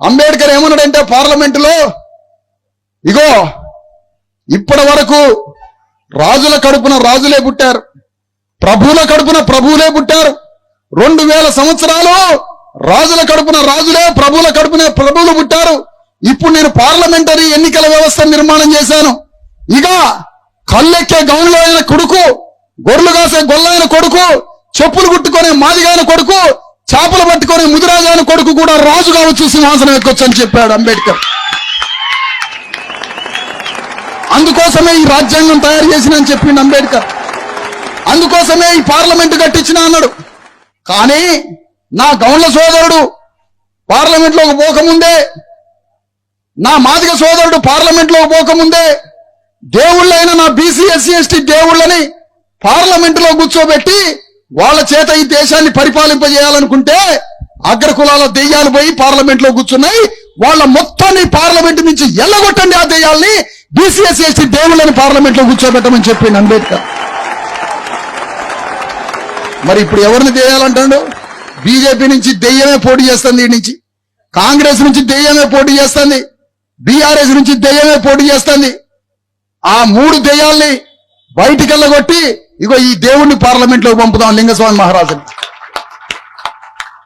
అంబేద్కర్ ఏమన్నాడంటే పార్లమెంటులో, ఇగో ఇప్పటి వరకు రాజుల కడుపున రాజులే పుట్టారు, ప్రభువుల కడుపున ప్రభువులే పుట్టారు. 2000 సంవత్సరాలు రాజుల కడుపున రాజులే, ప్రభువుల కడుపున ప్రభువులు పుట్టారు. ఇప్పుడు నేను పార్లమెంటరీ ఎన్నికల వ్యవస్థ నిర్మాణం చేశాను. ఇక కళ్ళెక్కే గౌన్లో అయిన కొడుకు, గొర్రెలు కాసే గొల్లైన కొడుకు, చెప్పులు కుట్టుకునే మాదిగైన కొడుకు, చేపలు పట్టుకునే ముదిరాజైన కొడుకు కూడా రాజు కావచ్చు, సింహాసనం ఎక్కొచ్చు అని చెప్పాడు అంబేద్కర్. అందుకోసమే ఈ రాజ్యాంగం తయారు చేసినని చెప్పిండు అంబేద్కర్. అందుకోసమే ఈ పార్లమెంట్ కట్టించిన అన్నాడు. కానీ నా గౌండ్ల సోదరుడు పార్లమెంట్లోకి పోకముందే, నా మాదిగ సోదరుడు పార్లమెంట్లోకి పోకముందే దేవుళ్ళైన నా బీసీ ఎస్సీ ఎస్టీ దేవుళ్ళని పార్లమెంటులో కూర్చోబెట్టి వాళ్ళ చేత ఈ దేశాన్ని పరిపాలింపజేయాలనుకుంటే అగ్రకులాల దెయ్యాలు పోయి పార్లమెంట్లో కూర్చున్నాయి. వాళ్ళ మొత్తాన్ని పార్లమెంట్ నుంచి ఎల్లగొట్టండి, ఆ దెయ్యాల్ని, బీసీ ఎస్సీ ఎస్టీ దేవుళ్ళని పార్లమెంట్లో కూర్చోబెట్టమని చెప్పింది అంబేద్కర్. మరి ఇప్పుడు ఎవరిని దెయ్యాలంటాడు? బీజేపీ నుంచి దెయ్యమే పోటీ చేస్తుంది, ఈ నుంచి కాంగ్రెస్ నుంచి దెయ్యమే పోటీ చేస్తుంది, బీఆర్ఎస్ నుంచి దెయ్యమే పోటీ చేస్తుంది. ఆ 3 దెయ్యాల్ని బయటికి వెళ్ళగొట్టి ఇగో ఈ దేవుణ్ణి పార్లమెంట్లోకి పంపుదాం, లింగస్వామి మహారాజుని.